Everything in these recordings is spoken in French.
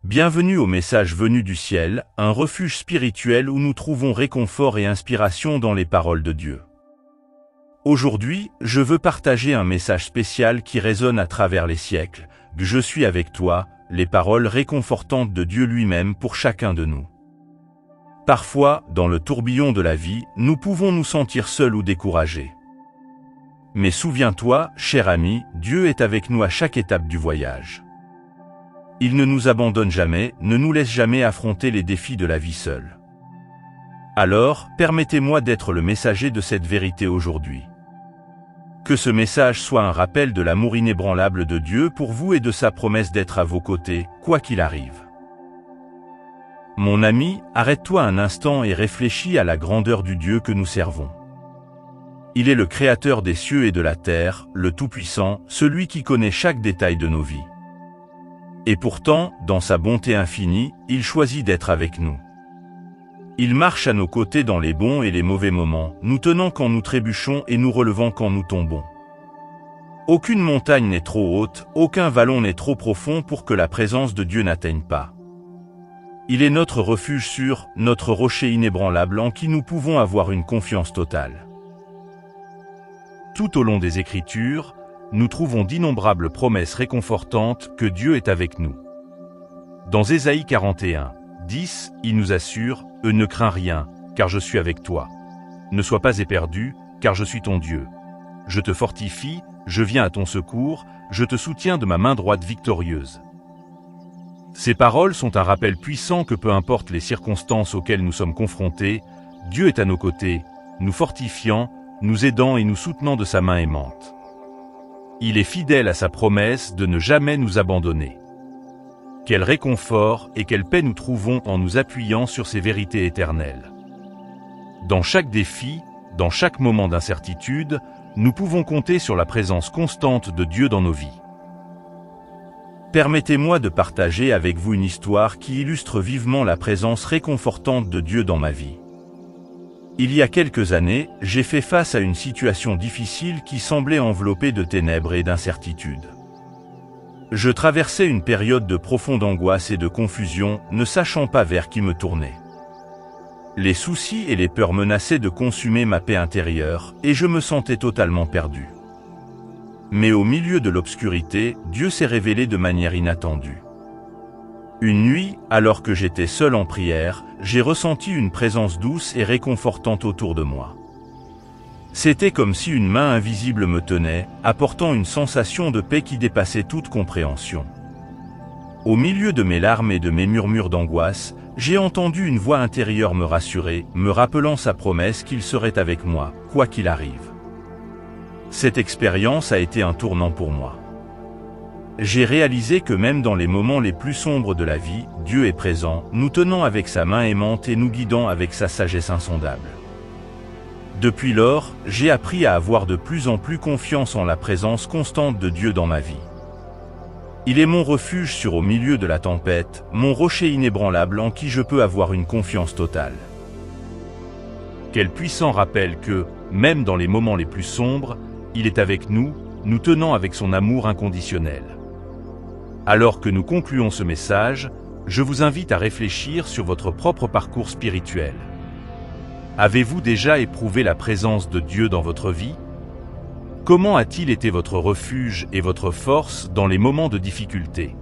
Bienvenue au message venu du ciel, un refuge spirituel où nous trouvons réconfort et inspiration dans les paroles de Dieu. Aujourd'hui, je veux partager un message spécial qui résonne à travers les siècles. Je suis avec toi, les paroles réconfortantes de Dieu lui-même pour chacun de nous. Parfois, dans le tourbillon de la vie, nous pouvons nous sentir seuls ou découragés. Mais souviens-toi, cher ami, Dieu est avec nous à chaque étape du voyage. Il ne nous abandonne jamais, ne nous laisse jamais affronter les défis de la vie seule. Alors, permettez-moi d'être le messager de cette vérité aujourd'hui. Que ce message soit un rappel de l'amour inébranlable de Dieu pour vous et de sa promesse d'être à vos côtés, quoi qu'il arrive. Mon ami, arrête-toi un instant et réfléchis à la grandeur du Dieu que nous servons. Il est le Créateur des cieux et de la terre, le Tout-Puissant, celui qui connaît chaque détail de nos vies. Et pourtant, dans sa bonté infinie, il choisit d'être avec nous. Il marche à nos côtés dans les bons et les mauvais moments, nous tenant quand nous trébuchons et nous relevant quand nous tombons. Aucune montagne n'est trop haute, aucun vallon n'est trop profond pour que la présence de Dieu n'atteigne pas. Il est notre refuge sûr, notre rocher inébranlable en qui nous pouvons avoir une confiance totale. Tout au long des Écritures, nous trouvons d'innombrables promesses réconfortantes que Dieu est avec nous. Dans Ésaïe 41, 10, il nous assure « Ne crains rien, car je suis avec toi. Ne sois pas éperdu, car je suis ton Dieu. Je te fortifie, je viens à ton secours, je te soutiens de ma main droite victorieuse. » Ces paroles sont un rappel puissant que peu importe les circonstances auxquelles nous sommes confrontés, Dieu est à nos côtés, nous fortifiant, nous aidant et nous soutenant de sa main aimante. Il est fidèle à sa promesse de ne jamais nous abandonner. Quel réconfort et quelle paix nous trouvons en nous appuyant sur ces vérités éternelles. Dans chaque défi, dans chaque moment d'incertitude, nous pouvons compter sur la présence constante de Dieu dans nos vies. Permettez-moi de partager avec vous une histoire qui illustre vivement la présence réconfortante de Dieu dans ma vie. Il y a quelques années, j'ai fait face à une situation difficile qui semblait enveloppée de ténèbres et d'incertitudes. Je traversais une période de profonde angoisse et de confusion, ne sachant pas vers qui me tourner. Les soucis et les peurs menaçaient de consumer ma paix intérieure, et je me sentais totalement perdu. Mais au milieu de l'obscurité, Dieu s'est révélé de manière inattendue. Une nuit, alors que j'étais seul en prière, j'ai ressenti une présence douce et réconfortante autour de moi. C'était comme si une main invisible me tenait, apportant une sensation de paix qui dépassait toute compréhension. Au milieu de mes larmes et de mes murmures d'angoisse, j'ai entendu une voix intérieure me rassurer, me rappelant sa promesse qu'il serait avec moi, quoi qu'il arrive. Cette expérience a été un tournant pour moi. J'ai réalisé que même dans les moments les plus sombres de la vie, Dieu est présent, nous tenant avec sa main aimante et nous guidant avec sa sagesse insondable. Depuis lors, j'ai appris à avoir de plus en plus confiance en la présence constante de Dieu dans ma vie. Il est mon refuge sûr au milieu de la tempête, mon rocher inébranlable en qui je peux avoir une confiance totale. Quel puissant rappel que, même dans les moments les plus sombres, il est avec nous, nous tenant avec son amour inconditionnel. Alors que nous concluons ce message, je vous invite à réfléchir sur votre propre parcours spirituel. Avez-vous déjà éprouvé la présence de Dieu dans votre vie? Comment a-t-il été votre refuge et votre force dans les moments de difficulté?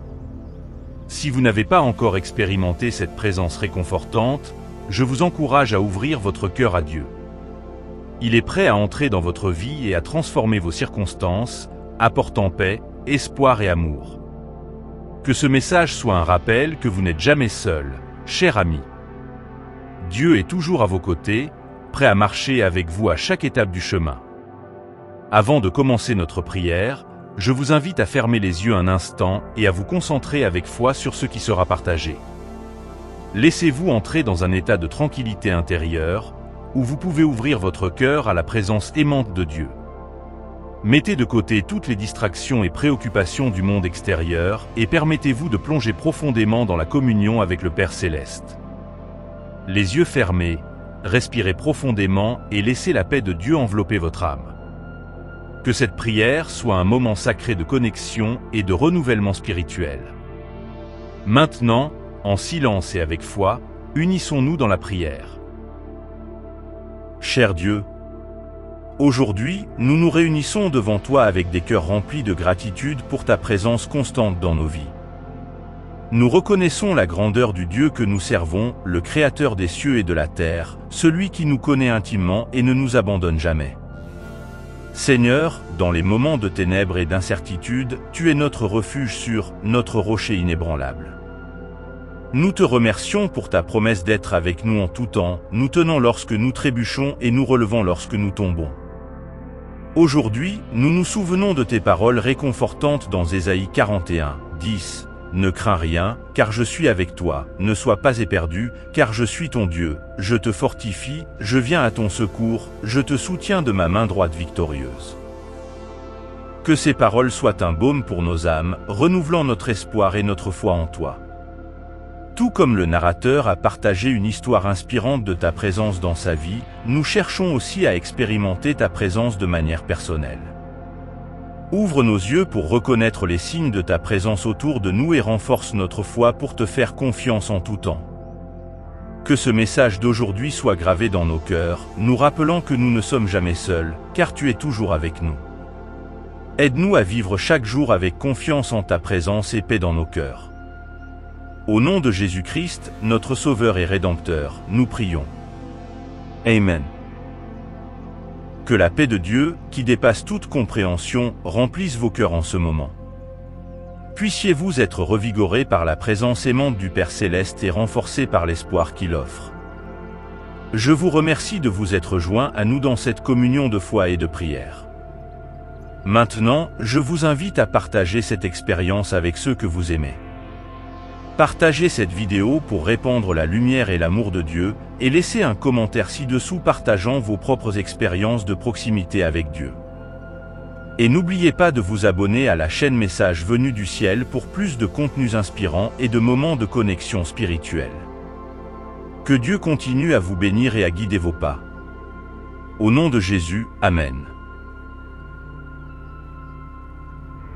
Si vous n'avez pas encore expérimenté cette présence réconfortante, je vous encourage à ouvrir votre cœur à Dieu. Il est prêt à entrer dans votre vie et à transformer vos circonstances, apportant paix, espoir et amour. Que ce message soit un rappel que vous n'êtes jamais seul, cher ami. Dieu est toujours à vos côtés, prêt à marcher avec vous à chaque étape du chemin. Avant de commencer notre prière, je vous invite à fermer les yeux un instant et à vous concentrer avec foi sur ce qui sera partagé. Laissez-vous entrer dans un état de tranquillité intérieure, où vous pouvez ouvrir votre cœur à la présence aimante de Dieu. Mettez de côté toutes les distractions et préoccupations du monde extérieur et permettez-vous de plonger profondément dans la communion avec le Père Céleste. Les yeux fermés, respirez profondément et laissez la paix de Dieu envelopper votre âme. Que cette prière soit un moment sacré de connexion et de renouvellement spirituel. Maintenant, en silence et avec foi, unissons-nous dans la prière. Cher Dieu, aujourd'hui, nous nous réunissons devant toi avec des cœurs remplis de gratitude pour ta présence constante dans nos vies. Nous reconnaissons la grandeur du Dieu que nous servons, le Créateur des cieux et de la terre, celui qui nous connaît intimement et ne nous abandonne jamais. Seigneur, dans les moments de ténèbres et d'incertitude, tu es notre refuge sûr, notre rocher inébranlable. Nous te remercions pour ta promesse d'être avec nous en tout temps, nous tenant lorsque nous trébuchons et nous relevant lorsque nous tombons. Aujourd'hui, nous nous souvenons de tes paroles réconfortantes dans Ésaïe 41, 10. Ne crains rien, car je suis avec toi, ne sois pas éperdu, car je suis ton Dieu, je te fortifie, je viens à ton secours, je te soutiens de ma main droite victorieuse. Que ces paroles soient un baume pour nos âmes, renouvelant notre espoir et notre foi en toi. Tout comme le narrateur a partagé une histoire inspirante de ta présence dans sa vie, nous cherchons aussi à expérimenter ta présence de manière personnelle. Ouvre nos yeux pour reconnaître les signes de ta présence autour de nous et renforce notre foi pour te faire confiance en tout temps. Que ce message d'aujourd'hui soit gravé dans nos cœurs, nous rappelant que nous ne sommes jamais seuls, car tu es toujours avec nous. Aide-nous à vivre chaque jour avec confiance en ta présence et paix dans nos cœurs. Au nom de Jésus-Christ, notre Sauveur et Rédempteur, nous prions. Amen. Que la paix de Dieu, qui dépasse toute compréhension, remplisse vos cœurs en ce moment. Puissiez-vous être revigorés par la présence aimante du Père Céleste et renforcés par l'espoir qu'il offre. Je vous remercie de vous être joints à nous dans cette communion de foi et de prière. Maintenant, je vous invite à partager cette expérience avec ceux que vous aimez. Partagez cette vidéo pour répandre la lumière et l'amour de Dieu, et laissez un commentaire ci-dessous partageant vos propres expériences de proximité avec Dieu. Et n'oubliez pas de vous abonner à la chaîne Messages venus du ciel pour plus de contenus inspirants et de moments de connexion spirituelle. Que Dieu continue à vous bénir et à guider vos pas. Au nom de Jésus, Amen.